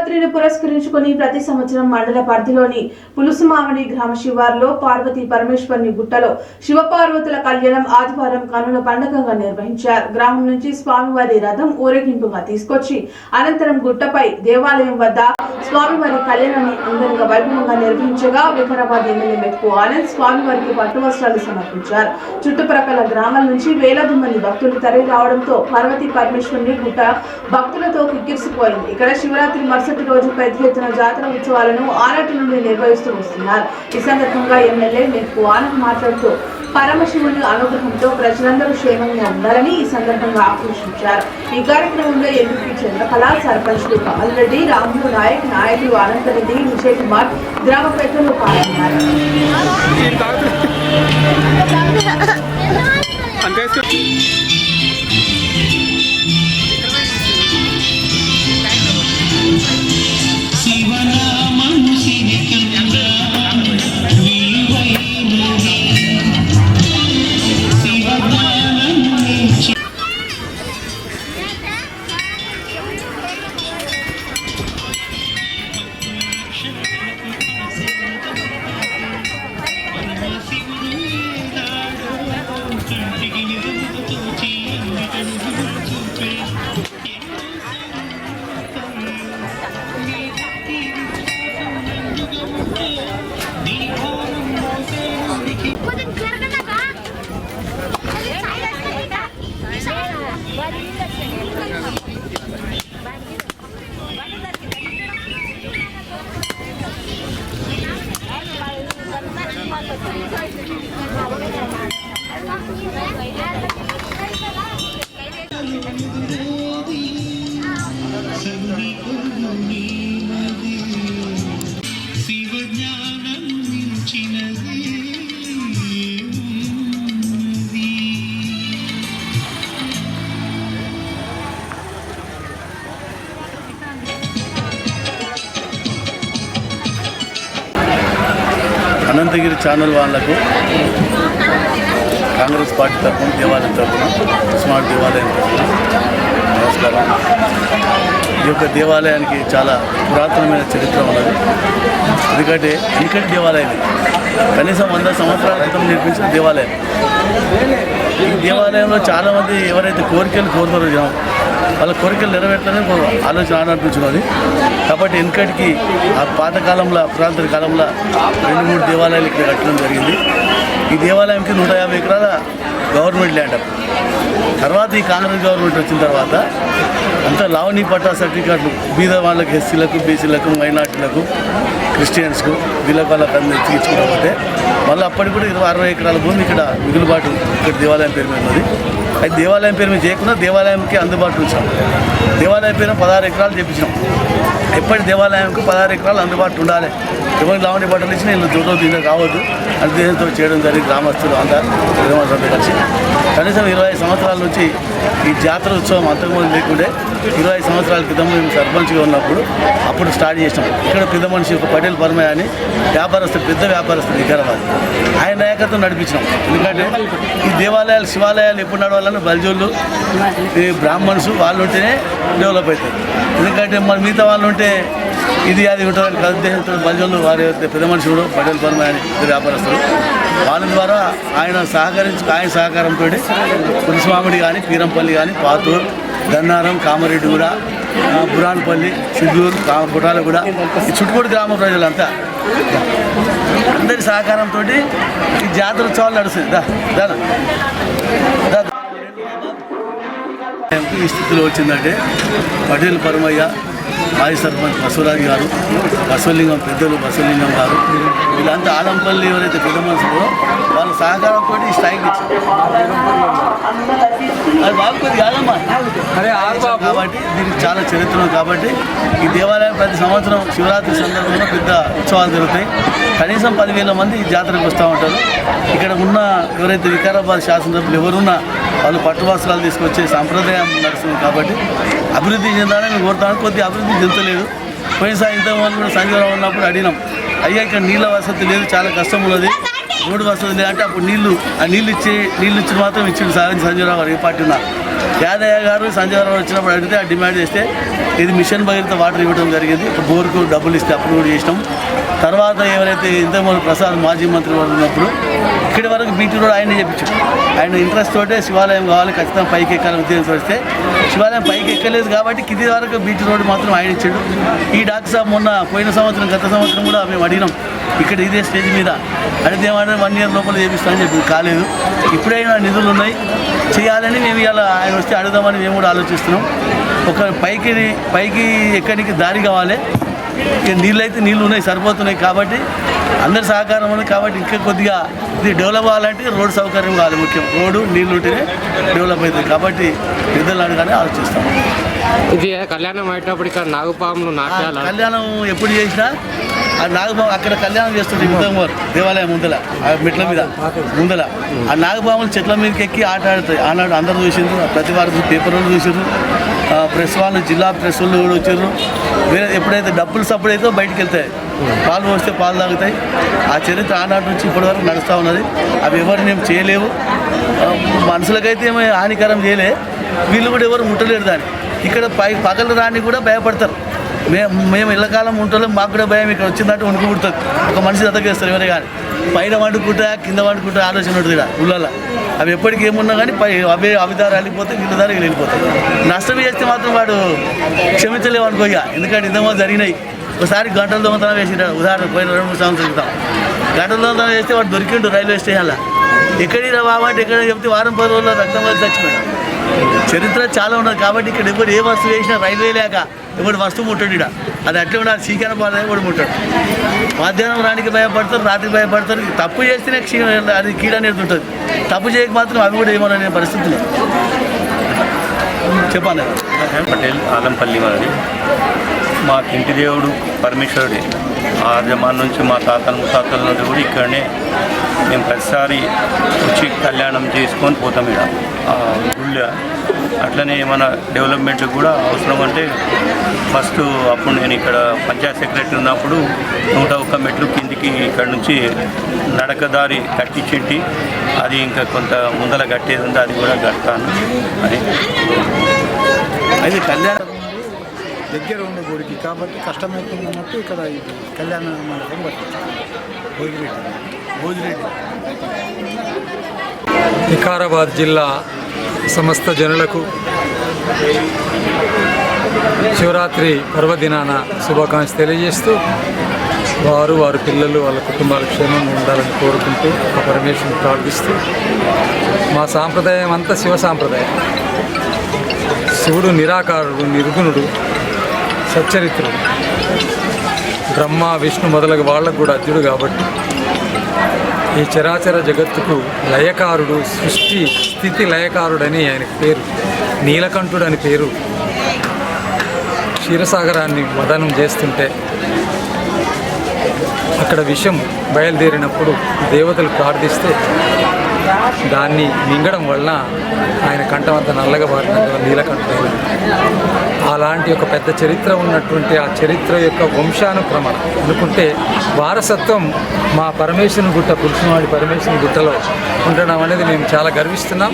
శివరాత్రిని పురస్కరించుకొని ప్రతి సంవత్సరం మండల పరిధిలోని పులుసుమామిడి గ్రామ శివారులో పార్వతీ పరమేశ్వరుని గుట్టలో శివపార్వతుల కళ్యాణం ఆదివారం కనుల పండుగగా నిర్వహించారు. గ్రామం నుంచి స్వామివారి రథం ఊరేగింపుగా తీసుకొచ్చి అనంతరం గుట్టపై దేవాలయం వద్ద స్వామివారి కళ్యాణాన్ని అంగరంగ వైభవంగా నిర్వహించగా వికారాబాద్ ఎమ్మెల్యే మెట్టు ఆనంద్ స్వామివారికి పట్టు వస్త్రాలు సమర్పించారు. చుట్టుప్రక్కల గ్రామాల నుంచి వేలాది మంది భక్తులు తరలి రావడంతో పార్వతీ పరమేశ్వరుని గుట్ట భక్తులతో కిక్కిరిసిపోయింది. ఇక్కడ శివరాత్రి మరుసటి రోజు పెద్ద ఎత్తున జాతర ఉత్సవాలను ఆనాటి నుండి నిర్వహిస్తూ వస్తున్నారు. ఈ సందర్భంగా ఎమ్మెల్యే మెట్టు ఆనంద్ మాట్లాడుతూ పరమశివుని అనుగ్రహంతో ప్రజలందరూ క్షేమంగా ఉండాలని ఈ సందర్భంగా ఆకాంక్షించారు. ఈ కార్యక్రమంలో ఎంపీ చంద్రకళ, సర్పంచ్లు కమల్ రెడ్డి, రాములు నాయక్, నాయకులు అనంతరెడ్డి, విజయ్ కుమార్, గ్రామ పెద్దలు పాల్గొన్నారు. అనంతగిరి ఛానల్ వాళ్ళకు కాంగ్రెస్ పార్టీ తరఫున దేవాలయం తరఫున స్మార్ట్ దేవాలయం తరఫున నమస్కారం. ఈ యొక్క దేవాలయానికి చాలా పురాతనమైన చరిత్ర ఉన్నది. ఎందుకంటే ఇంకటి దేవాలయం కనీసం 100 సంవత్సరాల క్రితం నిర్మించిన దేవాలయం. ఈ దేవాలయంలో చాలామంది ఎవరైతే కోరికలు కోరుతారో జనం వాళ్ళ కోరికలు నెరవేర్తానే ఆలోచన అనిపించున్నది. కాబట్టి వెనుకటికి ఆ పాతకాలంలో పురాతన కాలంలో 2-3 దేవాలయాలు ఇక్కడ కట్టడం జరిగింది. ఈ దేవాలయంకి 150 ఎకరాల గవర్నమెంట్ ల్యాండ్. తర్వాత ఈ కాంగ్రెస్ గవర్నమెంట్ వచ్చిన తర్వాత అంతా లావణీ పట్టా సర్టిఫికేట్లు బీద వాళ్ళకి, ఎస్సీలకు, బీసీలకు, మైనార్టీలకు, క్రిస్టియన్స్కు వీళ్ళకి వాళ్ళకి అందరికి ఇచ్చుకోకపోతే మళ్ళీ అప్పటికి కూడా 20-60 ఎకరాల భూమి ఇక్కడ మిగులుబాటు ఇక్కడ దేవాలయం పేరు మీద ఉన్నది. అయితే దేవాలయం పేరు మీద చేయకుండా దేవాలయంకి అందుబాటులో ఉంచాం. దేవాలయం పేరు 16 ఎకరాలు చెప్పించాం. ఎప్పటి దేవాలయంకు 16 ఎకరాలు అందుబాటులో ఉండాలి. ఎవరికి లావణి బట్టలు ఇచ్చిన వీళ్ళు జోడో దీంట్లో రావద్దు అదేంతో చేయడం జరిగింది. గ్రామస్తులు అంతా కలిసి కనీసం 25 సంవత్సరాల నుంచి ఈ జాతర ఉత్సవం అంతకుముందు లేకుండే 25 సంవత్సరాల క్రితం మేము సర్పంచ్గా ఉన్నప్పుడు అప్పుడు స్టార్ట్ చేసినాం. ఇక్కడ పెద్ద మనిషి ఒక పటేల్ పరమయ్య అని వ్యాపారస్తులు, పెద్ద వ్యాపారస్తులు వికారాబాద్, ఆయన నాయకత్వం నడిపించినాం. ఎందుకంటే ఈ దేవాలయాలు, శివాలయాలు ఎప్పుడు నడవాలని బల్జోళ్ళు, ఈ బ్రాహ్మణ్స్ వాళ్ళు ఉంటేనే డెవలప్ అవుతారు. ఎందుకంటే మన మిగతా వాళ్ళు ఉంటే ఇది అది ఉంటుంది కదా ఉద్దేశంతో బల్జోళ్ళు వారి పెద్ద మనుషులు పటేల్ పరమయ్య అని వ్యాపారస్తులు వాళ్ళ ద్వారా ఆయన సహకారంతో పులిస్వామిడి కానీ, పీరంపల్లి కానీ, పాతూరు, దన్నారం, కామారెడ్డిగూడ, బురాన్పల్లి, సిద్దూరు, గుటాలగూడ ఈ చుట్టుపక్కల గ్రామ ప్రజలంతా అందరి సహకారంతో ఈ జాతర ఉత్సవాలు నడుస్తుంది. ఈ స్థితిలో వచ్చిందంటే పటేల్ పరమయ్య, మాజీ సర్పంచ్ బసవరాజు గారు, బసవలింగం పెద్దలు బసవలింగం గారు, వీళ్ళంతా ఆలంపల్లి ఎవరైతే పెద్ద మనుషులు వాళ్ళ సహకారంతో ఈ స్థాయికి ఇచ్చారు. అది బాగుంది కాదమ్మా. కాబట్టి దీనికి చాలా చరిత్ర ఉంది. కాబట్టి ఈ దేవాలయం ప్రతి సంవత్సరం శివరాత్రి సందర్భంలో పెద్ద ఉత్సవాలు జరుగుతాయి. కనీసం 10,000 మంది ఈ జాతరకు వస్తూ ఉంటారు. ఇక్కడ ఉన్న ఎవరైతే వికారాబాద్ శాసనసభ్యులు ఎవరున్నా వాళ్ళు పట్టు వస్త్రాలు తీసుకొచ్చే సాంప్రదాయం నడుస్తుంది. కాబట్టి అభివృద్ధి చెందాలని మేము కోరుతాను. కొద్దిగా అభివృద్ధి చెందలేదు. పోయినసారి ఇంతకుముందు కూడా సంజయరావు ఉన్నప్పుడు అడిగినాం, అయ్యా ఇక్కడ నీళ్ళ వసతి లేదు, చాలా కష్టం ఉన్నది, రోడ్డు వసతి లేదు అంటే అప్పుడు నీళ్ళు ఇచ్చి మాత్రం ఇచ్చిండు సంజయరావు గారు ఏ పార్టీ ఉన్నా. యాదయ్య గారు సంజయ్ గారు వచ్చినప్పుడు అడిగితే ఆ డిమాండ్ చేస్తే ఇది మిషన్ భగీరథ వాటర్ ఇవ్వడం జరిగింది. బోర్కు డబ్బులు ఇస్తే అప్పుడు కూడా చేసినాం. తర్వాత ఎవరైతే ఇంతకుముందు ప్రసాద్ మాజీ మంత్రి వారు ఉన్నప్పుడు ఇక్కడి వరకు బీటీ రోడ్ ఆయన చెప్పించాడు. ఆయన ఇంట్రెస్ట్ తోటే శివాలయం కావాలి, ఖచ్చితంగా పైకి ఎక్కాలని ఉద్దేశం వస్తే శివాలయం పైకి ఎక్కలేదు కాబట్టి కింది వరకు బీటీ రోడ్ మాత్రం ఆయన ఇచ్చాడు. ఈ డాక్టర్ సాబ్ మొన్న పోయిన సంవత్సరం గత సంవత్సరం కూడా మేము అడిగినాం ఇక్కడ ఇదే స్టేజ్ మీద, అడిగితే ఏమంటే 1 year లోపల చేపిస్తామని చెప్పి కాలేదు. ఇప్పుడైనా నిధులు ఉన్నాయి చేయాలని మేము ఇలా ఆయన వస్తే అడుగుదామని మేము కూడా ఆలోచిస్తున్నాం. ఒక పైకి ఎక్కడికి దారి కావాలి, నీళ్ళు అయితే నీళ్ళు ఉన్నాయి సరిపోతున్నాయి కాబట్టి అందరి సహకారం ఉంది కాబట్టి ఇంకా కొద్దిగా ఇది డెవలప్ అవ్వాలంటే రోడ్డు సౌకర్యం కావాలి ముఖ్యం. రోడ్డు నీళ్ళు ఉంటేనే డెవలప్ అవుతుంది కాబట్టి పెద్దలు అడగానే ఆలోచిస్తాం. ఇది కళ్యాణం అయినప్పుడు ఇక్కడ నాగపాములు నాట్యాలు కళ్యాణం ఎప్పుడు చేసినా ఆ నాగపాము అక్కడ కళ్యాణం చేస్తుంది ఇంతకుముందు దేవాలయం ముందల ఆ మెట్ల మీద ముందల ఆ నాగపాములు చెట్ల మీదకి ఎక్కి ఆట ఆడుతాయి. ఆనాడు అందరూ చూసిండ్రు, ప్రతి వారు పేపర్లు చూసారు, ప్రెస్ వాళ్ళు జిల్లా ప్రెస్ వాళ్ళు కూడా వచ్చారు. వేరే ఎప్పుడైతే డబ్బులు సప్పుడు అయితే బయటికి వెళ్తాయి, పాలు పోస్తే పాలు తాగుతాయి. ఆ చరిత్ర ఆనాటి నుంచి ఇప్పటి వరకు నడుస్తూ ఉన్నది. అవి ఎవరిని ఏం చేయలేవు, మనుషులకైతే ఏమో హానికరం చేయలే, వీళ్ళు కూడా ఎవరు ముట్టలేరు దాన్ని. ఇక్కడ పగలు రాని కూడా భయపడతారు. మేము ఇళ్ళకాలం ఉంటలేం, మాకు కూడా భయం. ఇక్కడ వచ్చిందంటే ఉనికి పుడుతుంది, ఒక మనిషి దత్తకేస్తారు ఎవరే కానీ. పైన వండుకుంటా కింద వండుకుంటా ఆలోచన ఉంటుంది ఇక్కడ ఊళ్ళలో. అవి ఎప్పటికీ ఏమున్నా కానీ అవి దారి వెళ్ళిపోతాయి, వీళ్ళ దారికి వెళ్ళిపోతాయి. నష్టం చేస్తే మాత్రం వాడు క్షమించలేవు అనుకో ఇక. ఎందుకంటే ఇంతకుముందు జరిగినాయి. ఒకసారి గంటల దొంగతనం వేసింటాడు, ఉదాహరణ పోయిన 2-3 సంవత్సరాల క్రితం గంటల దొంగతనం వేస్తే వాడు దొరికిండు రైల్వే స్టేషన్లో. ఎక్కడికి బాబాంటే ఎక్కడ చెప్తే 10 రోజుల్లో రక్తం వచ్చి చచ్చిపోయాడు. చరిత్ర చాలా ఉన్నది కాబట్టి ఇక్కడ ఎవరు ఏ వస్తువు వేసినా రైల్వే లేక ఎవడు వస్తువు ముట్టాడు. ఇక్కడ అది అట్లే ఉండాలి, సీకన బాధ కూడా ముట్టాడు. మధ్యాహ్నం రానికి భయపడతారు, రాత్రికి భయపడతారు. తప్పు చేస్తేనే అది కీడ అనేది ఉంటుంది, తప్పు చేయక మాత్రం అవి కూడా ఏమోననే పరిస్థితులు చెప్పాలి. పటేల్ ఆలంపల్లి వారి మా ఇంటి దేవుడు పరమేశ్వరుడే. ఆ జమాన్ నుంచి మా తాతల ముత్తాతల నుండి కూడా ఇక్కడనే మేము ప్రతిసారి వచ్చి కళ్యాణం చేసుకొని పోతాం. ఇక్కడ గుళ్ళ అట్లనే ఏమైనా డెవలప్మెంట్ కూడా అవసరం అంటే ఫస్ట్ అప్పుడు నేను ఇక్కడ పంచాయత్ సెక్రటరీ ఉన్నప్పుడు 101 మెట్లు కిందికి ఇక్కడ నుంచి నడకదారి కట్టించింటి. అది ఇంకా కొంత ముందల కట్టేది ఉంది, అది కూడా కడతాను అని. అది కళ్యాణం దగ్గర ఉండే గుడికి కాబట్టి కష్టమవుతుందన్నట్టు ఇక్కడ కళ్యాణ మండపం భోజిరెడ్డి. వికారాబాద్ జిల్లా సమస్త జనులకు శివరాత్రి పర్వదినాన శుభాకాంక్షలు తెలియజేస్తూ వారి పిల్లలు వాళ్ళ కుటుంబాల క్షేమంగా ఉండాలని కోరుకుంటూ ఆ పరమేశ్వరుని ప్రార్థిస్తూ మా సాంప్రదాయం అంతా శివ సాంప్రదాయం. శివుడు నిరాకారుడు, నిర్గుణుడు, సచ్చరిత్రుడు. బ్రహ్మ విష్ణు మొదలగు వాళ్ళకు కూడా అర్జుడు కాబట్టి ఈ చరాచర జగత్తుకు లయకారుడు, సృష్టి స్థితి లయకారుడని ఆయనకు పేరు. నీలకంఠుడని పేరు. క్షీరసాగరాన్ని మదనం చేస్తుంటే అక్కడ విషం బయలుదేరినప్పుడు దేవతలు ప్రార్థిస్తే దాన్ని మింగడం వలన ఆయన కంఠం అంతా నల్లగా మారినందువల్ల నీలకంఠుడు. అలాంటి ఒక పెద్ద చరిత్ర ఉన్నటువంటి ఆ చరిత్ర యొక్క వంశానుక్రమణ అనుకుంటే వారసత్వం మా పరమేశ్వరుని గుట్ట, పురుషుమాడి పరమేశ్వరుని గుట్టలో ఉండడం అనేది మేము చాలా గర్విస్తున్నాం.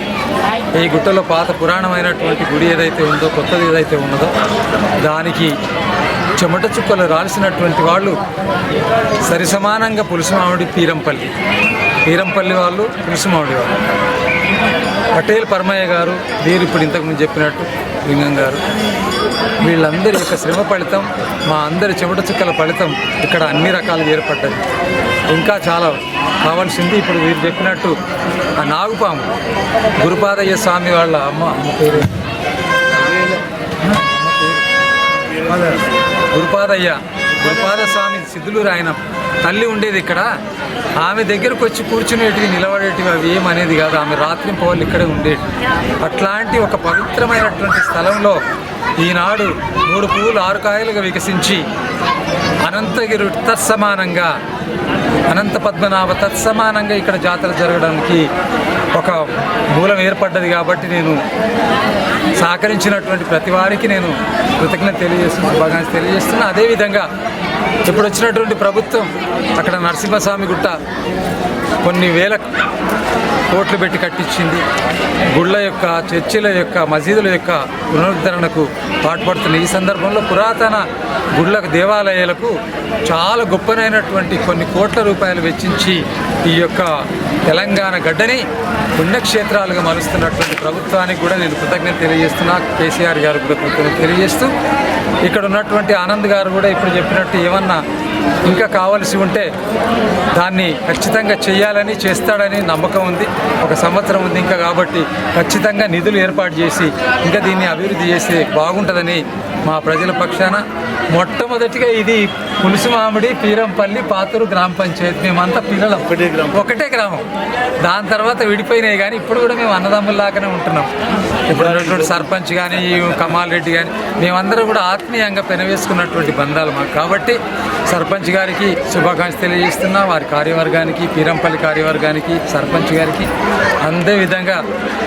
ఈ గుట్టలో పాత పురాణమైనటువంటి గుడి ఏదైతే ఉందో, కొత్తది ఏదైతే ఉన్నదో దానికి చెమట చుక్కలు రాల్సినటువంటి వాళ్ళు సరిసమానంగా పులుసుమామిడి పీరంపల్లి వాళ్ళు, పులుసుమామిడి వాళ్ళు. పటేల్ పరమయ్య గారు, వీరు ఇప్పుడు ఇంతకుముందు చెప్పినట్టు లింగం గారు, వీళ్ళందరి యొక్క శ్రమ ఫలితం, మా అందరి చెమట చుక్కల ఫలితం ఇక్కడ అన్ని రకాలుగా ఏర్పడ్డది. ఇంకా చాలా కావాల్సింది. ఇప్పుడు వీరు చెప్పినట్టు ఆ నాగుపాము గురుపాదయ్య స్వామి వాళ్ళ అమ్మ పేరు గురుపాద స్వామి సిద్ధులూరు ఆయన తల్లి ఉండేది ఇక్కడ. ఆమె దగ్గరకు వచ్చి కూర్చునేటివి, నిలబడేటివి అవి ఏమనేది కాదు. ఆమె రాత్రి పోవాలి ఇక్కడే ఉండేది. అట్లాంటి ఒక పవిత్రమైనటువంటి స్థలంలో ఈనాడు 3 పువ్వులు 6 కాయలుగా వికసించి అనంతగిరి తత్సమానంగా, అనంత పద్మనాభ తత్సమానంగా ఇక్కడ జాతర జరగడానికి ఒక మూలం ఏర్పడ్డది. కాబట్టి నేను సహకరించినటువంటి ప్రతి వారికి నేను కృతజ్ఞత తెలియజేస్తున్నా, శుభాకాంక్షలు తెలియజేస్తున్నా. అదేవిధంగా ఇప్పుడు వచ్చినటువంటి ప్రభుత్వం అక్కడ నరసింహస్వామి గుట్ట కొన్ని వేల కోట్లు పెట్టి కట్టించింది. గుళ్ళ యొక్క, చర్చిల యొక్క, మసీదుల యొక్క పునరుద్ధరణకు పాటుపడుతున్న ఈ సందర్భంలో పురాతన గుళ్ళకు, దేవాలయాలకు చాలా గొప్పనైనటువంటి కొన్ని కోట్ల రూపాయలు వెచ్చించి ఈ యొక్క తెలంగాణ గడ్డని పుణ్యక్షేత్రాలుగా మలుస్తున్నటువంటి ప్రభుత్వానికి కూడా నేను కృతజ్ఞత తెలియజేస్తున్నా. కేసీఆర్ గారు కూడా కృతజ్ఞత తెలియజేస్తూ, ఇక్కడ ఉన్నటువంటి ఆనంద్ గారు కూడా ఇప్పుడు చెప్పినట్టు ఏమన్నా ఇంకా కావలసి ఉంటే దాన్ని ఖచ్చితంగా చేయాలని, చేస్తాడని నమ్మకం ఉంది. 1 సంవత్సరం ఉంది ఇంకా, కాబట్టి ఖచ్చితంగా నిధులు ఏర్పాటు చేసి ఇంకా దీన్ని అభివృద్ధి చేస్తే బాగుంటుందని మా ప్రజల పక్షాన. మొట్టమొదటిగా ఇది పులుసుమామిడి, పీరంపల్లి, పాతూరు గ్రామ పంచాయతీ. మేమంతా పిల్లలం, ఒకటే గ్రామం. దాని తర్వాత విడిపోయినాయి, కానీ ఇప్పుడు కూడా మేము అన్నదమ్ముల్లాగానే ఉంటున్నాం. ఇప్పుడు ఉన్నటువంటి సర్పంచ్ కానీ, కమాల్ రెడ్డి కానీ, మేమందరం కూడా ఆత్మీయంగా పెనవేసుకున్నటువంటి బంధాలు మాకు. కాబట్టి సర్పంచ్ గారికి శుభాకాంక్షలు తెలియజేస్తున్నా, వారి కార్యవర్గానికి, పీరంపల్లి కార్యవర్గానికి, సర్పంచ్ గారికి. అందే విధంగా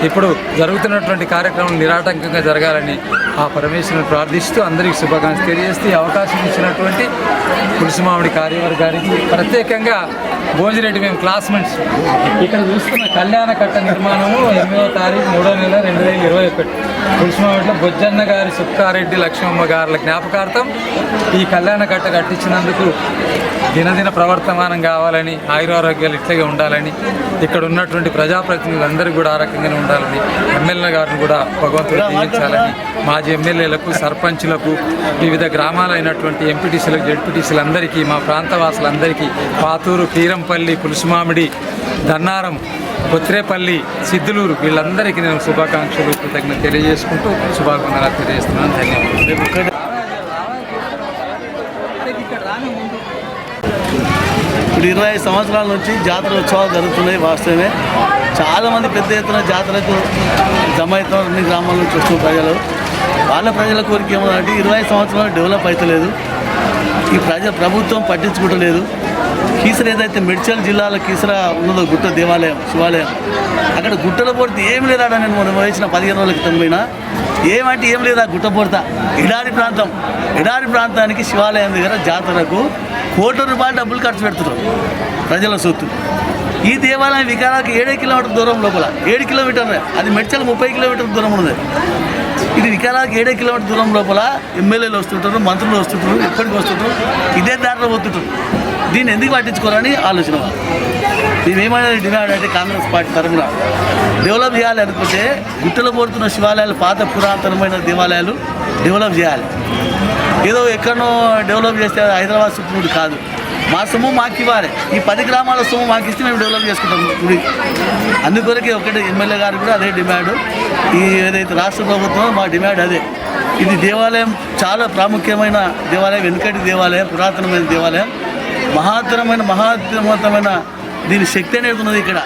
ఇప్పుడు జరుగుతున్నటువంటి కార్యక్రమం నిరాటంకంగా జరగాలని ఆ పరమేశ్వరుని ప్రార్థిస్తూ అందరికీ శుభాకాంక్షలు తెలియజేస్తూ, ఈ అవకాశం ఇచ్చినటువంటి పులుసుమామిడి కార్యవర్గానికి ప్రత్యేకంగా భోజిరెడ్డి, మేము క్లాస్మేట్స్. ఇక్కడ చూస్తున్న కళ్యాణ కట్ట నిర్మాణము 8వ తారీఖు 3వ నెల 2021 పులుసుమామిడిలో బొజ్జన్న గారి, సుక్కారెడ్డి, లక్ష్మమ్మ గారుల జ్ఞాపకార్థం ఈ కళ్యాణ కట్ట కట్టించినందుకు దినదిన ప్రవర్తమానం కావాలని, ఆయురారోగ్యాలు ఇట్లాగే ఉండాలని, ఇక్కడ ఉన్నటువంటి ప్రజాప్రతినిధులందరూ కూడా ఆ రకంగానే ఉండాలని, ఎమ్మెల్యే గారిని కూడా భగవంతుడు దీవించాలని, మాజీ ఎమ్మెల్యేలకు, సర్పంచులకు, వివిధ గ్రామాలైనటువంటి ఎంపీటీసీలకు, జెడ్పీటీసీలందరికీ, మా ప్రాంతవాసులందరికీ, పాతూరు, పీరంపల్లి, పులుసుమామిడి, దన్నారం, కొత్రేపల్లి, సిద్ధులూరు వీళ్ళందరికీ నేను శుభాకాంక్షలు, కృతజ్ఞత తెలియజేసుకుంటూ శుభాకాంక్షలు తెలియజేస్తున్నాను. ధన్యవాదాలు. ఇప్పుడు 25 సంవత్సరాల నుంచి జాతర ఉత్సవాలు జరుగుతున్నాయి. వాస్తవమే, చాలామంది పెద్ద ఎత్తున జాతరకు జమ అవుతున్నారు. అన్ని గ్రామాల నుంచి వస్తున్న ప్రజల కోరిక ఏమన్నా 20 సంవత్సరాలు డెవలప్ అవుతలేదు. ఈ ప్రభుత్వం పట్టించుకోవట్లేదు. కీసర ఏదైతే మెడ్చల్ జిల్లాలో కీసర ఉన్నదో గుట్ట దేవాలయం, శివాలయం, అక్కడ గుట్టల పోడితే ఏం లేదా, నేను మనం వేసిన 15 రోజుల క్రితం పోయినా ఏమంటే ఏం లేదా, గుట్ట పోడతా ఎడారి ప్రాంతానికి శివాలయం దగ్గర జాతరకు కోట్ల రూపాయలు డబ్బులు ఖర్చు పెడుతున్నారు, ప్రజల సొత్తు. ఈ దేవాలయం వికారానికి 7 కిలోమీటర్ల దూరం లోపల, 7 కిలోమీటర్లే, అది మెడ్చల్ 30 కిలోమీటర్ల దూరం ఉన్నది. ఇది వికారానికి 7 కిలోమీటర్ల దూరం లోపల ఎమ్మెల్యేలు వస్తుంటారు, మంత్రులు వస్తుంటారు, ఎప్పటికి వస్తుంటారు, ఇదే దారిలో పోతుంటారు. దీన్ని ఎందుకు పట్టించుకోవాలని ఆలోచన. మేమేమైనా డిమాండ్ అంటే కాంగ్రెస్ పార్టీ తరఫున డెవలప్ చేయాలి అనుకుంటే గుట్టలో పోతున్న శివాలయాలు, పాత పురాతనమైన దేవాలయాలు డెవలప్ చేయాలి. ఏదో ఎక్కడనో డెవలప్ చేస్తే హైదరాబాద్ సుప్రీం కాదు. మా సొమ్ము మాకు ఇవ్వాలి. ఈ 10 గ్రామాల సొమ్ము మాకు ఇస్తే మేము డెవలప్ చేసుకుంటాం గుడి. అందుకొరకే ఒకటి ఎమ్మెల్యే గారు కూడా అదే డిమాండ్. ఈ ఏదైతే రాష్ట్ర ప్రభుత్వం మా డిమాండ్ అదే. ఇది దేవాలయం చాలా ప్రాముఖ్యమైన దేవాలయం, వెనుకటి దేవాలయం, పురాతనమైన దేవాలయం, మహోన్నతమైన దీని శక్తి అనేది ఉన్నది. ఇక్కడ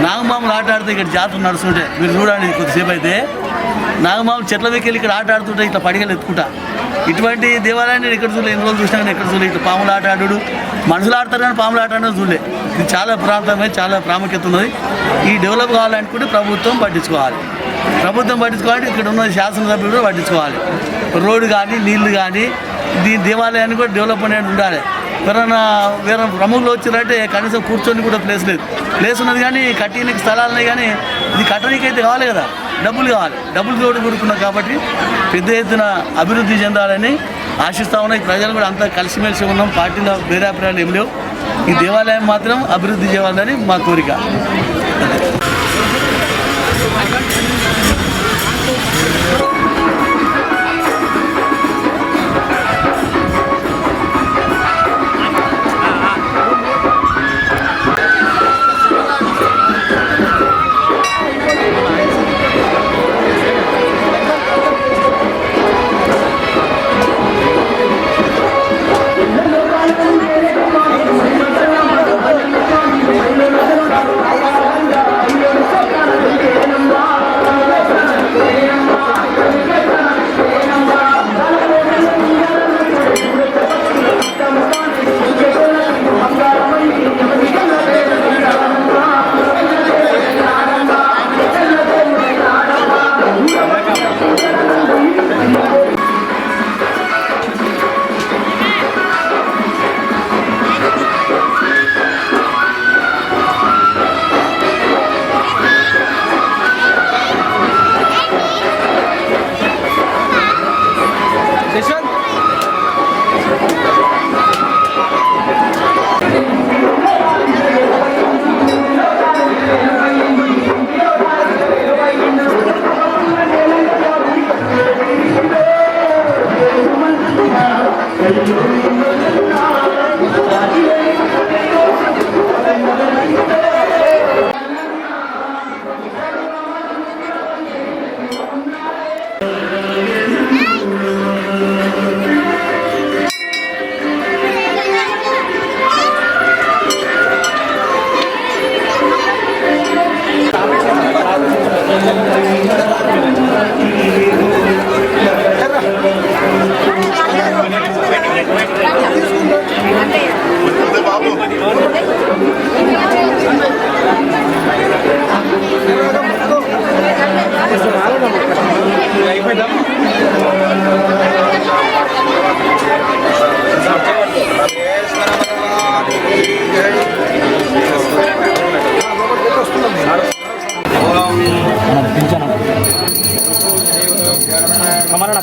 నాగమామలు ఆట ఆడితే ఇక్కడ జాతర నడుస్తుంటే మీరు చూడండి, కొద్దిసేపు అయితే నాగమామలు చెట్ల వెక్కి ఇక్కడ ఆట ఆడుతుంటే ఇట్లా పడిగలు ఎత్తుకుంటా. ఇటువంటి దేవాలయాన్ని నేను ఎక్కడ చూడలే, ఎన్ని రోజులు చూసినా కానీ ఎక్కడ చూడలే. ఇట్లా పాములు ఆట ఆడు, మనుషులు ఆడతారు కానీ పాములు ఆట ఆడడం చూడలే. ఇది చాలా ప్రాంతమే, చాలా ప్రాముఖ్యత ఉన్నది. ఈ డెవలప్ కావాలనుకుంటే ప్రభుత్వం పట్టించుకోవాలి. ఇక్కడ ఉన్న శాసనసభ్యులు కూడా పట్టించుకోవాలి. రోడ్డు కానీ, నీళ్లు కానీ, దీని దేవాలయాన్ని కూడా డెవలప్ అనేది ఉండాలి. వేరే ప్రముఖులు వచ్చిరంటే కనీసం కూర్చొని కూడా ప్లేస్ లేదు. ప్లేస్ ఉన్నది కానీ కట్టడానికి స్థలాలు ఉన్నాయి, కానీ ఇది కట్టడానికి అయితే కావాలి కదా, డబ్బులు కావాలి. డబ్బులు తోడు కూడుకున్నాం కాబట్టి పెద్ద ఎత్తున అభివృద్ధి చెందాలని ఆశిస్తూ ఉన్నాయి. ప్రజలు కూడా అంతా కలిసిమెలిసి ఉన్నాం. పార్టీలో వేరే అభిప్రాయాలు ఏం లేవు. ఈ దేవాలయం మాత్రం అభివృద్ధి చేయాలని మా కోరిక.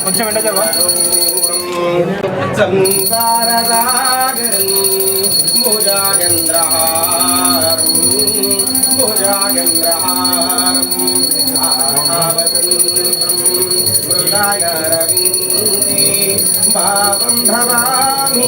కొంచెం వెంట చదవ భావం భవామి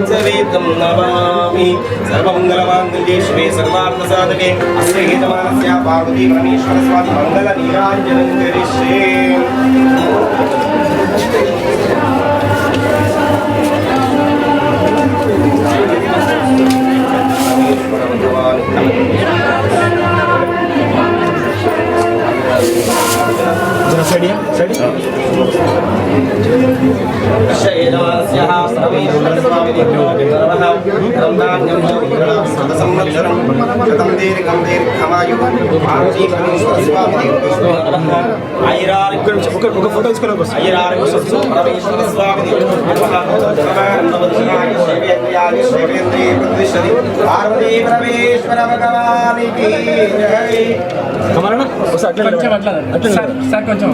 సవేతం నమామి సర్వమంగళమాంగళ్యే శివే సర్వార్థసాధకే అస్య హేతమానస్య పార్వతీ పరమేశ్వర స్వామి మంగళ నీరాంజనం కరిష్యే ఒక ఫోటో తీసుకుని సార్ కొంచెం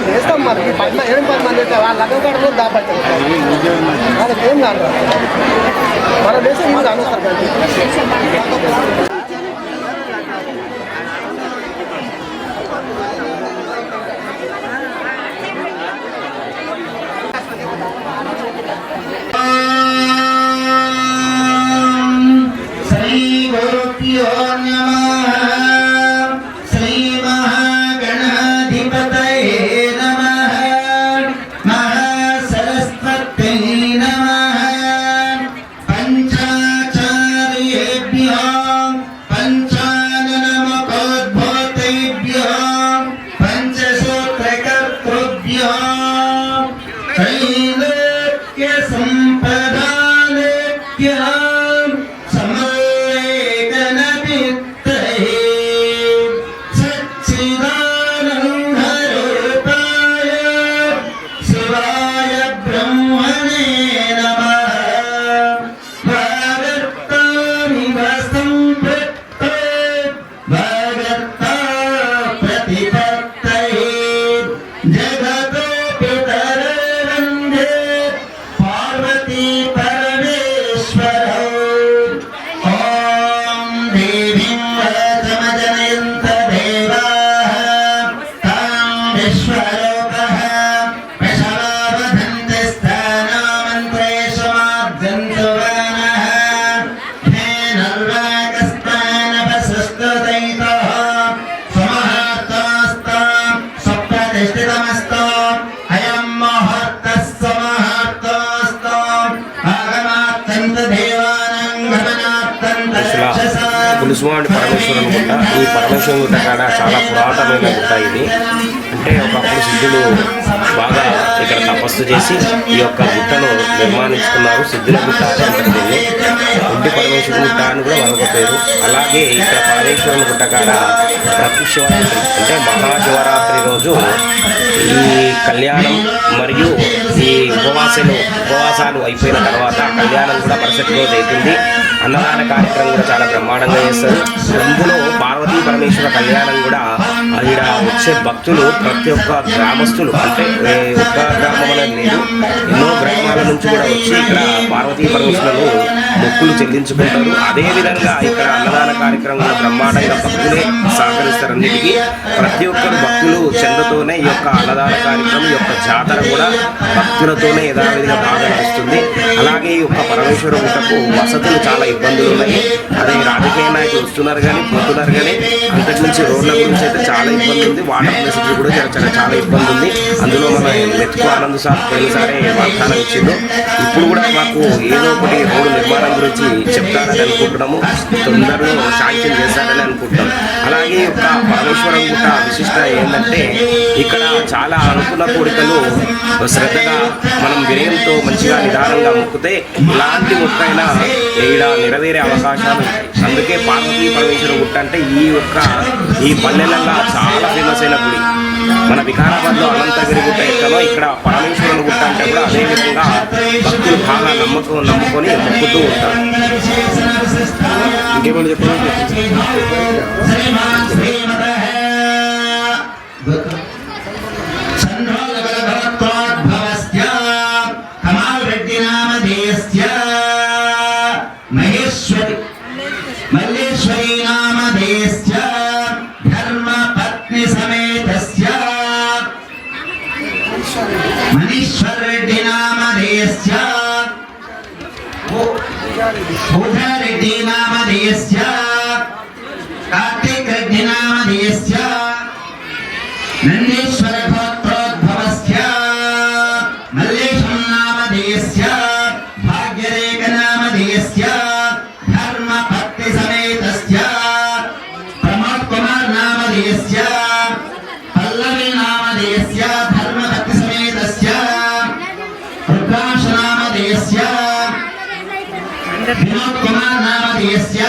చేస్తాం మరి 8 మంది అయితే వాళ్ళ లగ్గం దాపడతారు వాళ్ళకి ఏం కాదు మన దేశం మీరు అనవసరం పులుసుమామిడి పరమేశ్వరుని గుట్ట. ఈ పరమేశ్వరుని గుట్ట కాడ చాలా పురాతనమైన గుట్ట ఇది. అంటే ఒకప్పుడు సిద్ధులు బాగా ఇక్కడ తపస్సు చేసి ఈ యొక్క గుట్టను నిర్మాణించుకున్నారు. సిద్ధుల గుట్ట అంటారు దీన్ని. ఒడ్డి పరమేశ్వరుని గుట్ట అని కూడా మరొక పేరు. అలాగే ఇక్కడ పరమేశ్వరుని గుట్ట కాడ ప్రతి శివరాత్రి అంటే మహాశివరాత్రి రోజు ఈ కళ్యాణం మరియు ఈ ఉపవాసాలు అయిపోయిన తర్వాత కళ్యాణం కూడా మరుసటి రోజు అవుతుంది. అన్నదాన కార్యక్రమం కూడా చాలా బ్రహ్మాండంగా చేస్తారు. అందులో పార్వతీ పరమేశ్వర కళ్యాణం కూడా ఇక్కడ వచ్చే భక్తులు ప్రతి ఒక్క గ్రామస్తులు అంటే ఒక్క గ్రామం అనేది లేదు, ఎన్నో గ్రామాల నుంచి కూడా వచ్చి ఇక్కడ పార్వతీ పరమేశ్వరులు మొక్కులు చెల్లించుకుంటారు. అదేవిధంగా ఇక్కడ అన్నదాన కార్యక్రమం బ్రహ్మాండంగా భక్తులే సహకరిస్తారు. అన్నిటికీ ప్రతి ఒక్కరు భక్తులు చెందతోనే ఈ యొక్క అన్నదాన కార్యక్రమం ఈ యొక్క జాతర కూడా భక్తులతోనే యథావిధిగా బాగా నడుస్తుంది. అలాగే ఈ యొక్క పరమేశ్వర గుట్టకు వసతులు చాలా ఇబ్బందులు ఉన్నాయి. అదే రాజకీయ నాయకులు వస్తున్నారు కానీ పోతున్నారు కానీ అంతకుమించి రోడ్ల గురించి అయితే చాలా ఇబ్బంది ఉంది. వాటర్ ఫెసిలిటీ కూడా చాలా ఇబ్బంది ఉంది. అందులో మన మెతుకు ఆనంద్ సార్ పోయినసారి వాగ్దానం ఇచ్చిండు. ఇప్పుడు కూడా మాకు ఏదో ఒకటి రోడ్డు నిర్మాణం గురించి చెప్తారని అనుకుంటున్నాము. తొందరలో శాంక్షన్ చేస్తారని అనుకుంటున్నాం. అలాగే యొక్క పరమేశ్వరం గుట్ట విశిష్ట ఏంటంటే ఇక్కడ చాలా అనుకున్న కోరికలు శ్రద్ధగా మనం వినయంతో మంచిగా నిదానంగా మొక్కితే ఇలాంటి మొక్కైనా ఇక్కడ నెరవేరే అవకాశాలు. అందుకే పార్వతీ పరమేశ్వర గుట్ట అంటే ఈ పల్లెలలో చాలా ఫేమస్ అయిన గుడి. మన వికారాబాద్లో అనంతగిరి గుట్ట ఎక్కడో ఇక్కడ పరమేశ్వరుని గుట్ట అంటే కూడా అదేవిధంగా భక్తులు బాగా నమ్ముకొని మొక్కుతూ ఉంటారు. ఇంకేమని చెప్పాలి? మల్లేశ్వరీ నామధేయస్య ధర్మపత్ని సమేతస్య మనీశ్వర్ రెడ్డి నామధేయస్య పూజా రెడ్డి నామధేయస్య కార్తీక్ రెడ్డి నామధేయస్య నందీశ్వర గోత్రోద్భవస్య మల్లేశం నామధేయస్య భాగ్యరేఖ నామధేయస్య ధర్మపత్ని సమేతస్య ప్రమోద్ కుమార్ నామధేయస్య పల్లవి నామధేయస్య ధర్మపత్ని సమేతస్య రుద్రాంశ నామధేయస్య వినోద్ కుమార్ నామధేయస్య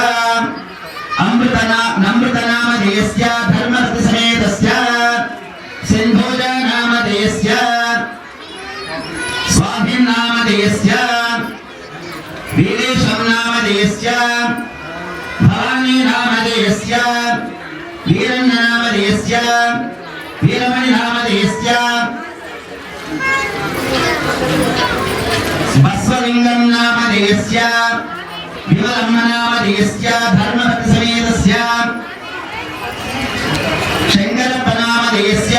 అమృత నామధేయస్య ధర్మపత్ని సమేతస్య సింధూజ నామధేయస్య స్వాధీన్ నామధేయస్య వీరేశం నామధేయస్య భవానీ నామధేయస్య వీరన్న నామధేయస్య వీరమణి నామధేయస్య బస్వలింగం నామధేయస్య విమలమ్మ నామధేయస్య ధర్మపత్ని సమేతస్య శంకరప్ప నామధేయస్య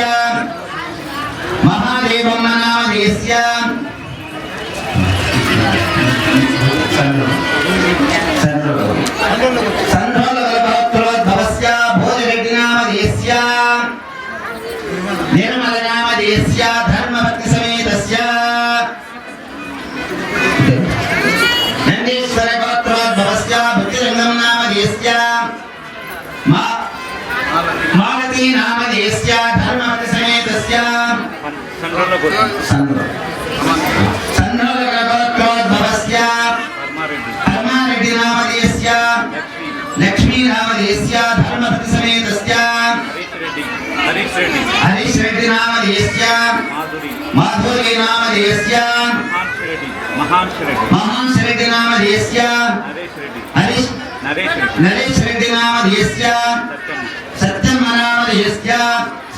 మహాదేవమ్మ నామధేయస్య సంధ్రోద్భవస్య భోజరెడ్డి నామధేయస్య నిర్మల నామధేయస్య ధర్మపత్ని సమేతస్య నందీశ్వర గోత్రోద్భవస్య భక్తిరంగం నామధేయస్య మాలతీ నామధేయస్య ధర్మపత్ని సమేతస్య సంధ్రోద్భవస్య लक्ष्मीनामधेयस्य धर्मपतिसमेतस्य हरीश रेड्डी नामधेयस्य माधुरी नामधेयस्य महांश रेड्डी नामधेयस्य नरेश रेड्डी नामधेयस्य सत्यम नामधेयस्य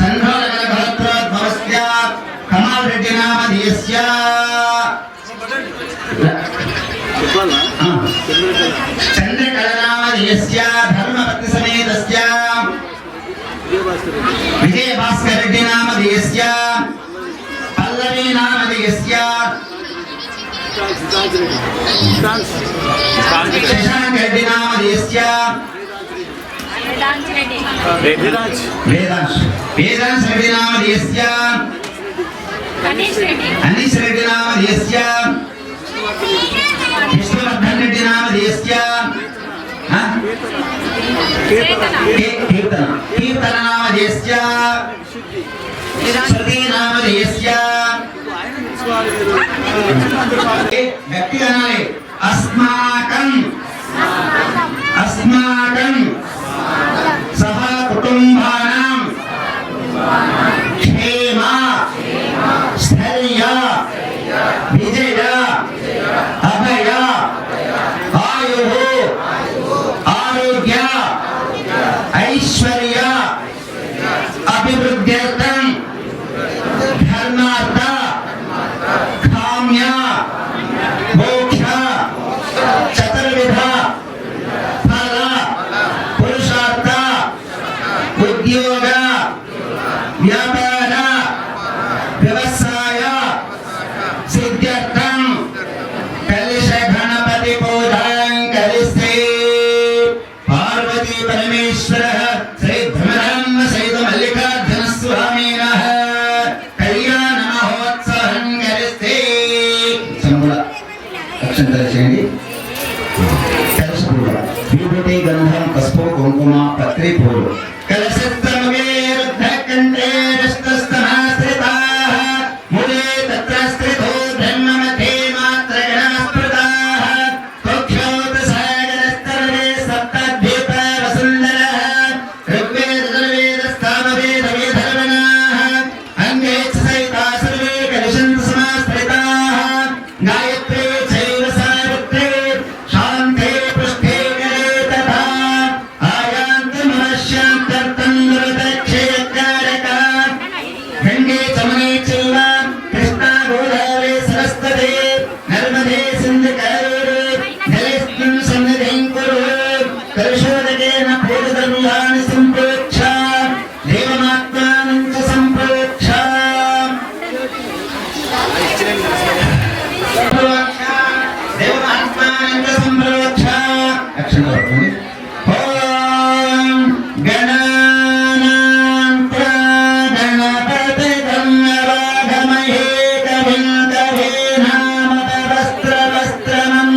संघोलकलभद्रोद्भवस्य कमाल रेड्डी नामधेयस्य चंद्रकलानामधेयस्य धर्मपतिसमेतस्य विजयभास्कर रेड्डी नामधेयस्य पल्लवी नामधेयस्य शशांक रेड्डी नामधेयस्य वेदांश रेड्डी नामधेयस्य अनीश रेड्डी नामधेयस्य विष्णुवर्धन रेड्डी नामधेयस्य कीर्तन नामधेयस्य श्रुति नामधेयस्य व्यक्तिगणाले अस्माकं सह कुटुंबानां क्षेम स्थैर्य विजय अभय आयुः आरोग्य ऐश्वर्य अभिवृद्ध्यर्थं धर्मार्थ काम्य मोक्ष चतुर्विध फल पुरुषार्थ उद्योग व्यापार व्यवसाय सिद्ध्यर्थं कलश गणपति पूजां करिष्ये पार्वती परमेश्वर श्री ब्रह्म सहित मल्लिकार्जुन स्वामिनः कल्याण महोत्सवं करिष्ये समूल अक्षंतल చేయండి कलश पूजा विभूति गंधम पసుపు కుంకుమ పత్రి పూలు कलशत्रमुखे रुद्रकण्ठे रस्तस्तमाश्रिताः मूले तत्र स्थितो ब्रह्ममध्ये मात्रगणास्पृताः कोक्षोत्सागरस्तरवे सप्तद्वीपवसुन्दरः ऋग्वेदसामवेदवेदर्वणाः अङ्गे च सहिता सर्वे कलशन्तु समाश्रिताः गायत्रे चैव सावित्रे शान्ते पृष्ठे करे तथा आयान्ति मनश्शान्तर्थं दुर्दक्षयकारका गङ्गे चमने चैव कृष्णा गोदावरी सरस्वती नर्मदे सिन्धु कावेरी जलेऽस्मिन् सन्निधिं कुरु कलशोदकेन पूजितव्यानि सम्प्रोक्ष देवमात्मानं च सम्प्रोक्ष देवमात्मानं च सम्प्रोक्ष अक्षर पढ़ोगे ओम गणानां गणपतिं नवागमहे कविं कवीनामतवस्त्रवस्त्रमं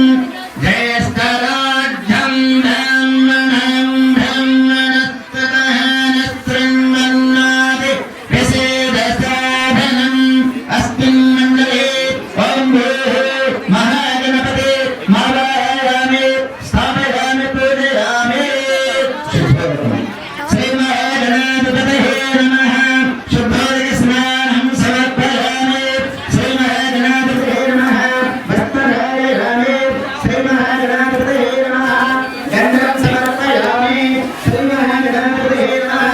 ज्येष्ठराज्यं ब्रह्मणं ब्रह्मणस्पतः नस्त्रन्वन्नादि विषेदसाधनम् अस्मिन् मण्डले ॐ भूः महागणपते महावाहयामि स्थापयामि पूजयामि श्री महागणाधिपतये नमः शुद्धोदकस्नानं समर्पयामि श्री महागणाधिपतये नमः वस्त्रधारयामि श्री महागणाधिपतये नमः गन्धं समर्पयामि श्री महागणाधिपतये नमः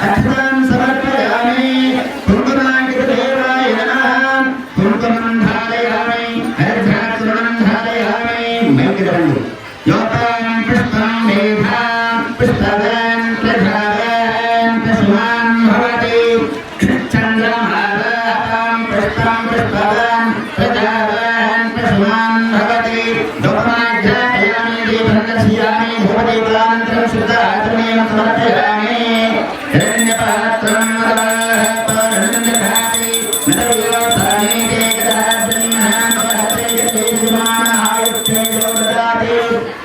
अक्षतां समर्पयामि कुङ्कुमाङ्कितदेवाय नमः कुङ्कुमं धारयामि अर्घ्याचूर्णं धारयामि मैत्रिकण्डु योतां पुष्पं मेधां पुष्पवान् प्रजावान् पुष्पवान् भवति चन्द्रमालां पुष्पं पुष्पवान् प्रजावान् पुष्पवान् भवति दोमाज्ञापयामि दीपं दर्शयामि भवति कुलान्तरं शुद्धाचरणेन समर्पयामि हिरण्यपात्रं वराः पारनन्दधाति नदयोतानि ते गदाब्रह्मणां पराते यतेजमानायुक्ते जोददाति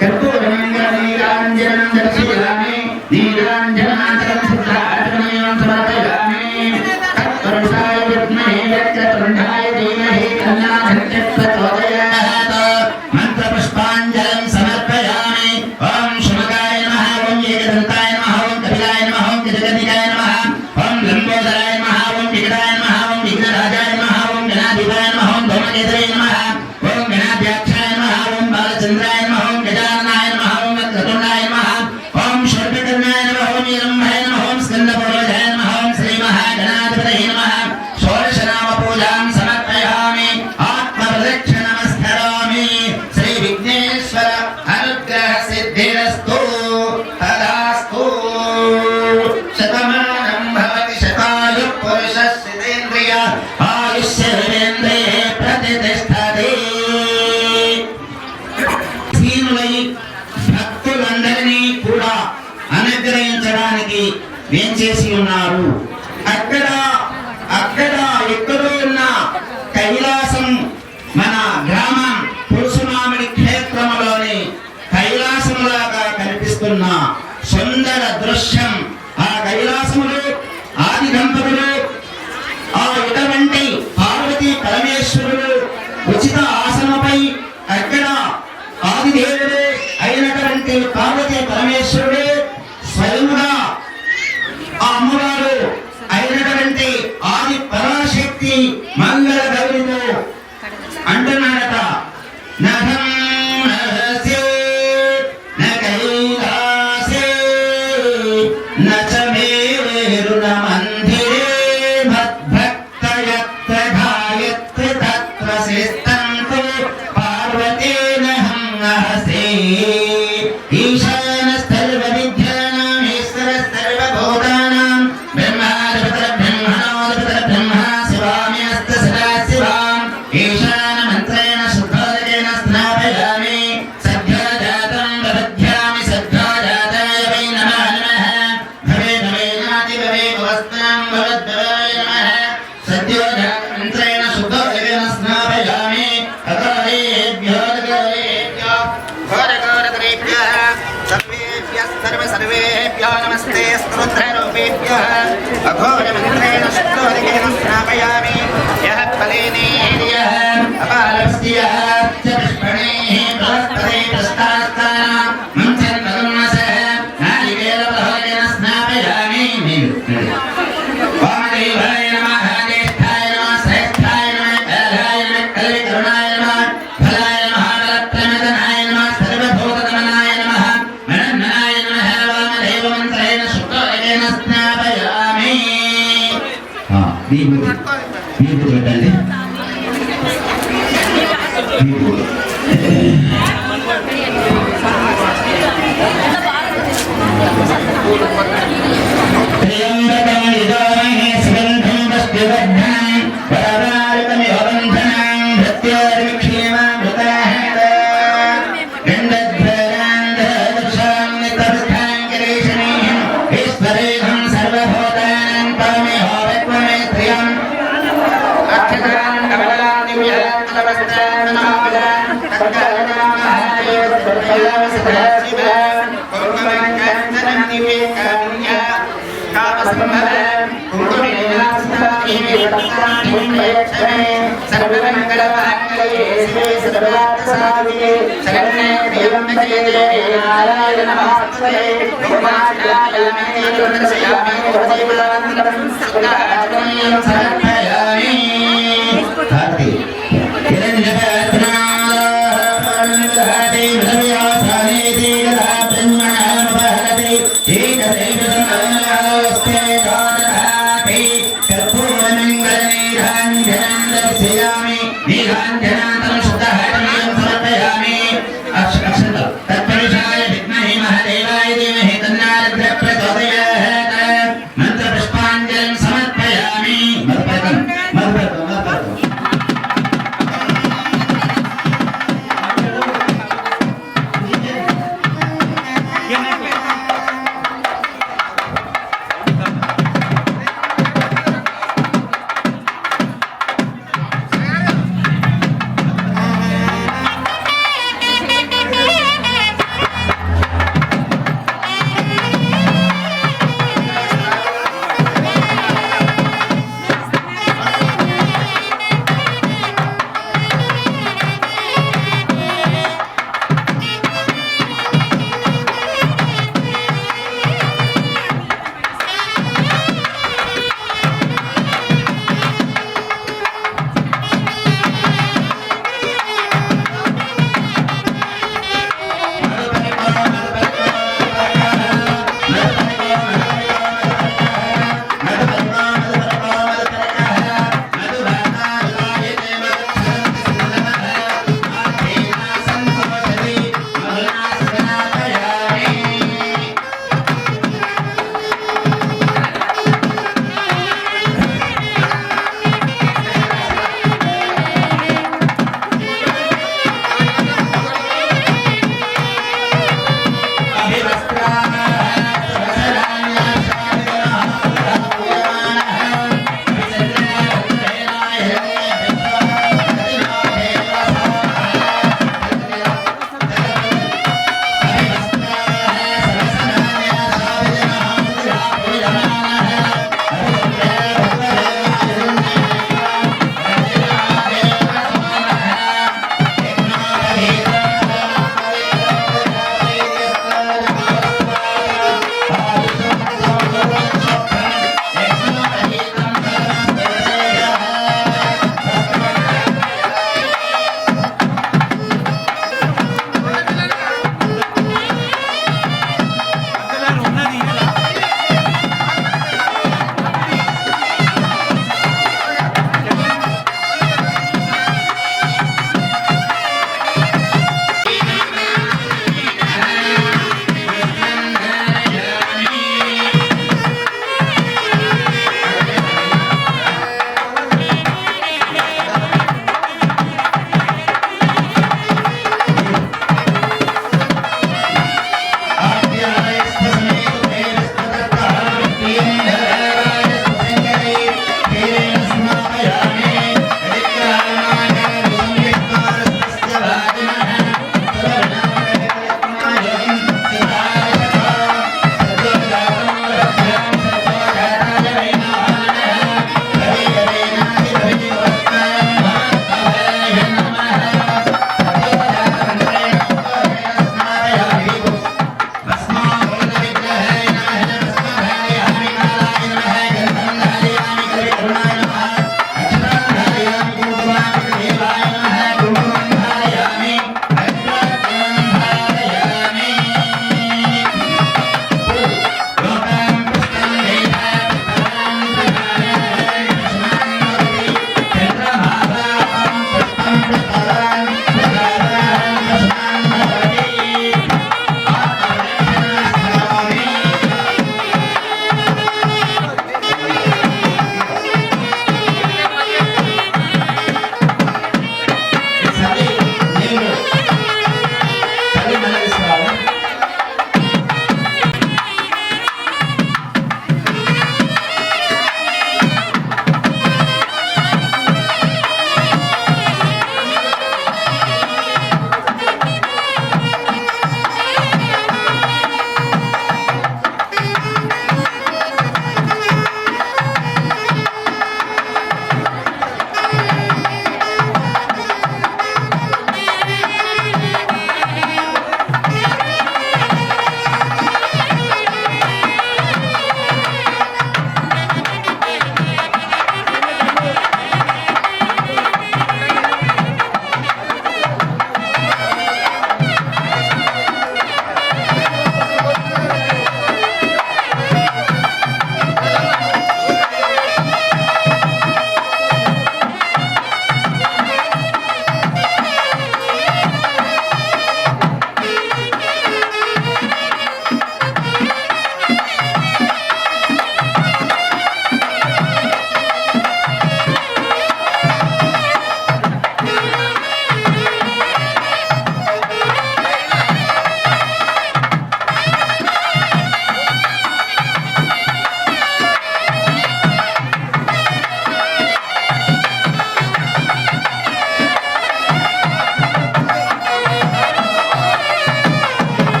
कर्पूरमङ्गलनीराञ्जनं दर्शयामि नीराञ्जनाचलं शुद्धाचरणेन समर्पयामि तत्पुरुषाय विद्महे वक्रतुण्डाय धीमहि तन्नो प्रचोदयात् मंत्रपुष्पाञ्जलिं समर्पयामि ओम शुभगाय नमः ప్రసన్నులై భక్తులందరినీ కూడా అనుగ్రహించడానికి వేంచేసి ఉన్నారు. అక్కడ ఎక్కడో ఉన్న కైలాసం మన గ్రామం పులుసుమామిడి క్షేత్రంలోని కైలాసంలాగా కనిపిస్తున్న సుందర దృశ్యం. ఆ కైలాసములు ఆది దంపతులు ఆ ఇటువంటి పార్వతీ పరమేశ్వరుడు ఉచిత ఆసనపై అక్కడ ఆదిదేవుడు అయినటువంటి పార్వతీ పరమేశ్వరుడు స్వయముగా ఆ అమ్మవారు అయినటువంటి ఆది పరాశక్తి మంగళ గౌరితో అంటున్నాడట, నభం నరసే నకైలాసే నచమేరుణ మందిరే మద్భక్తయత్ర గాయత్రి తత్ర శిస్తంతు పార్వతేనహం నహసే ఈశాన సర్వ విద్యానాం ఈశ్వర సర్వభూతానాం బ్రహ్మాధిపతర బ్రహ్మణోధిపతర బ్రహ్మ శివామ్యస్త సదా శివాం ఈశాన మంత్రేణ శుద్ధోదకేన స్నాపయామి సద్యోజాతం ప్రపద్యామి సద్యోజాతాయ వై నమః నమః భవే భవేనాది భవే భవస్తాం భవద్భవాయ నమః సద్యోజాత మంత్రేణ శుద్ధోదకేన స్నాపయామి అగరేభ్యో అగరేభ్యో ఘోరఘోరకరేభ్యః సర్వేభ్యః సర్వేభ్యో నమస్తే స్తోత్రరూపేభ్యः అఘోరమంత్రేణ శుద్ధోదకేన స్నాపయామి యః ఫలేనేర్యః అపాలస్యః చ పుష్పణేః బృహస్పతే ప్రస్తాస్తానాం మంచన్మగమసః నాలికేలఫలకేన స్నాపయామి. వామదేవాయ నమః జ్యేష్ఠాయ నమః శ్రేష్ఠాయ నమః కాలాయ నమః కల్వికరుణాయ నమః ఫలాయ నమః బలప్రమదనాయ నమః సర్వభూతగమనాయ నమః మణన్మనాయ నమః వామదేవ మంత్రేణ శుద్ధోదకేన స్నాపయామి. విభూతి పెట్టండి. మంత్ర పుష్పాంజలిం సమర్పయామి.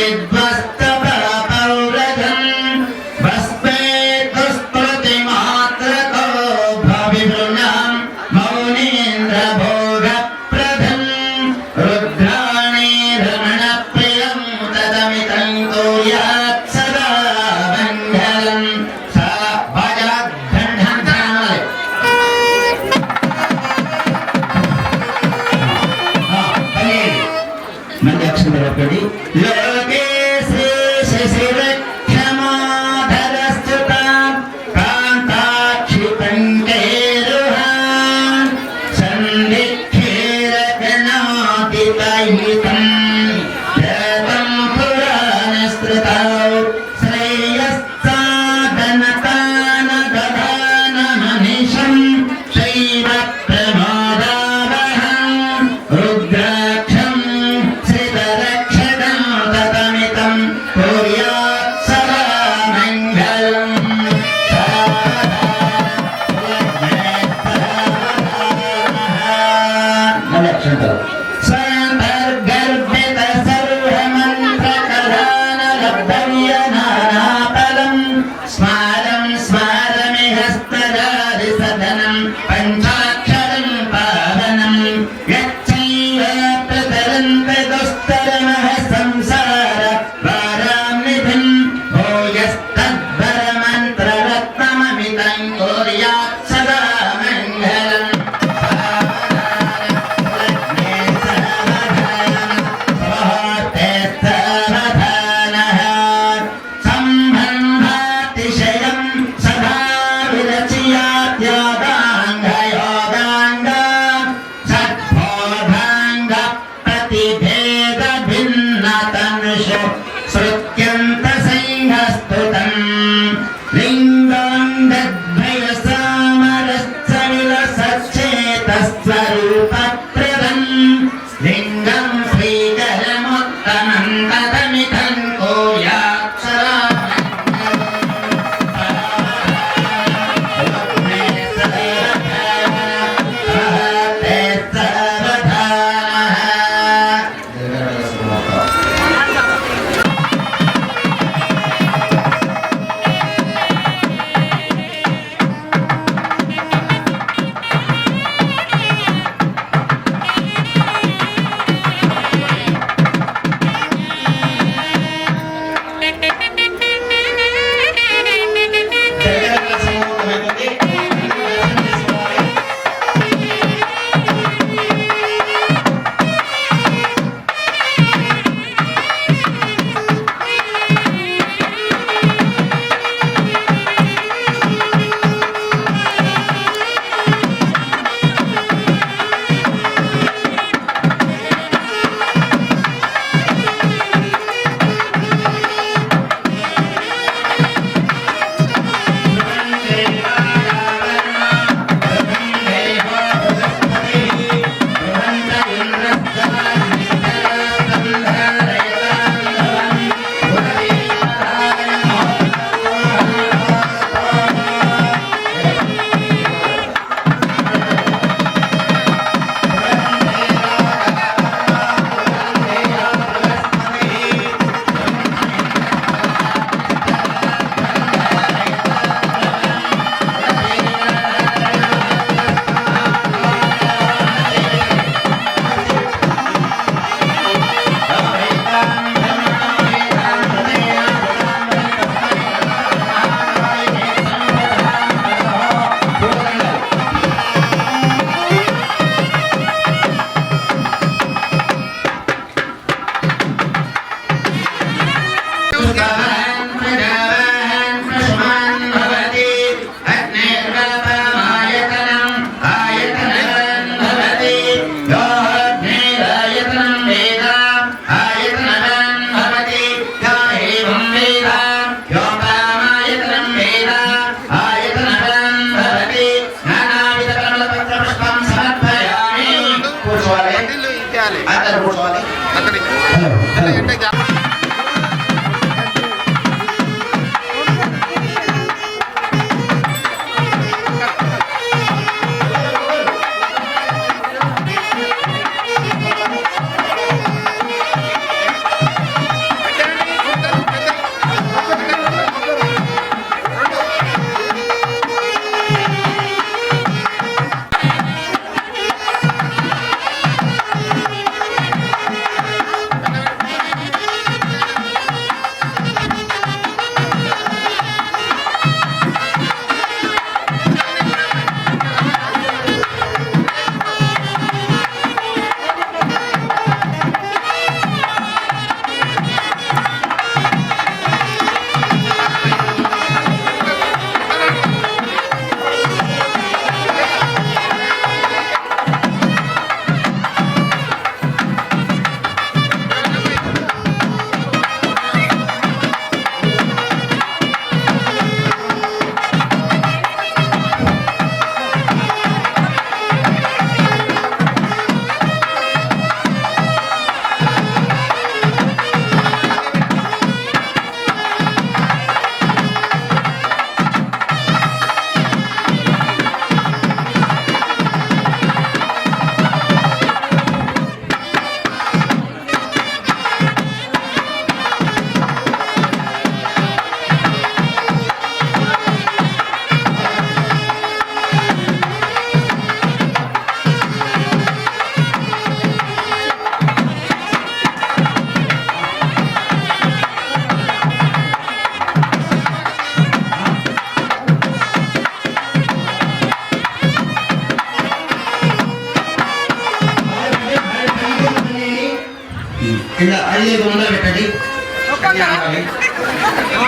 विध्वस्तप्रपौरजम् भस्मे दुष्कृतिमात्रको भविवृणाम् मौनीन्द्रभोगप्रदम् रुद्राणि रमणप्रियम् तदमितं कुर्यात् सदा मङ्गलम् सा भजद्घण्टानाय मध्यक्षरपदि लोके श्री शशिरक्षमाधरस्तुतां कान्ताक्षि पङ्केरुहां सन्धिक्षीरगणातितैतं यतं पुराणस्मृतौ श्रेयस्साधनतानदधानमनिशं शैव प्रमादावहं रुद्राक्षं श्रितरक्षकं ततमितं कुर्यात् सदा मङ्गलम् स्वयंभर्गर्भित सर्वमन्त्रकलानलब्धव्यनानाफलम् स्मारं स्मारमिह स्तरादिसदनं पञ्चाक्षरं पावनं यच्चैव प्रतरन्ति दुस्तरमः संसार वारान्निधिं भूयस्तद्वरमन्त्ररत्नममितं कुर्यात् सदा मङ्गलम् सम्बन्धातिशयं सदा विरचयात्यादाङ्गयोगाङ्ग सद्बोधाङ्गप्रतिभेदभिन्नतनुषु श्रुत्यन्तसंहस्तुतम् लिङ्गाङ्गद्वयसामरसविलसच्चेतस्वरूपप्रदम् लिङ्गं श्रीकरमुत्तमं तदमितं कुर्यात् सदा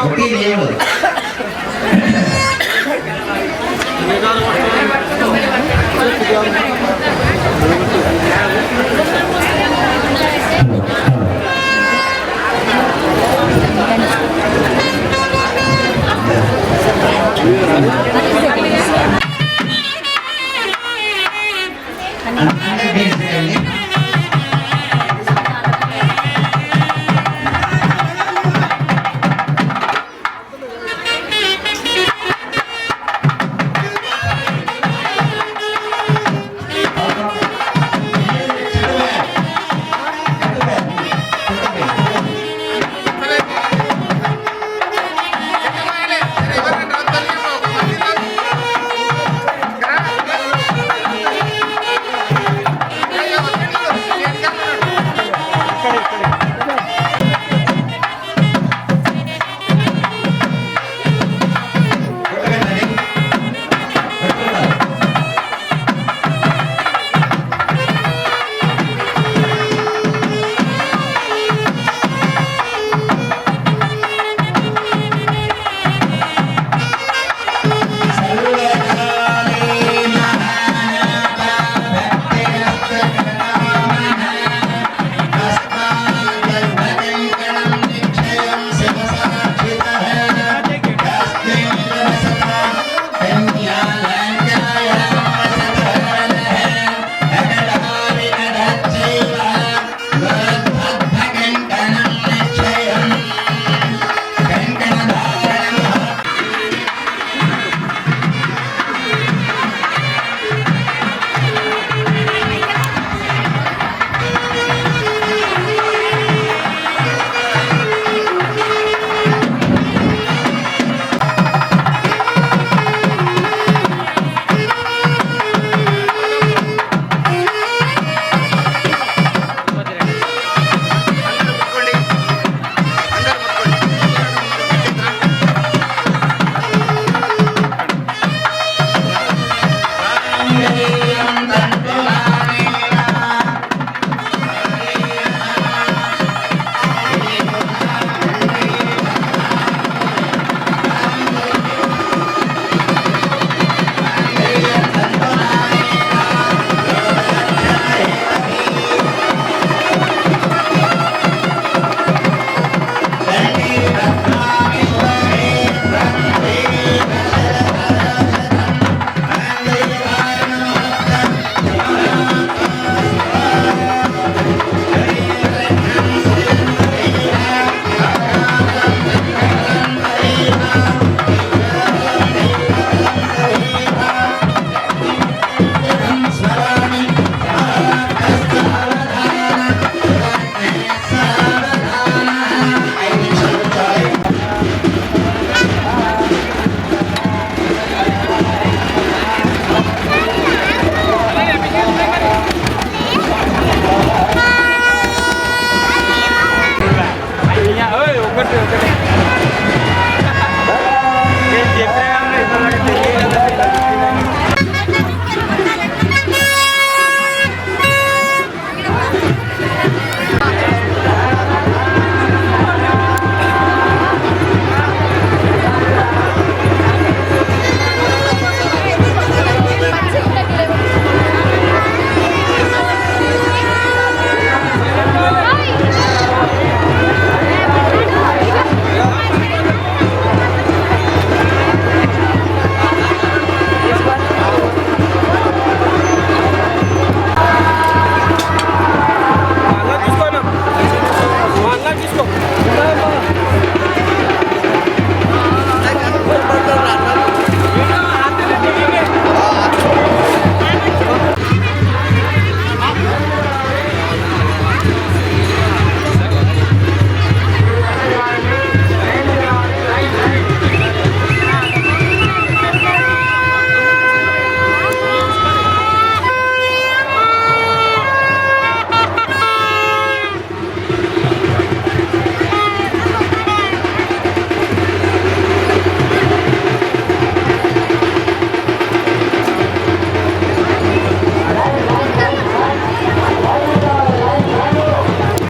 ఒకటి దేవుడు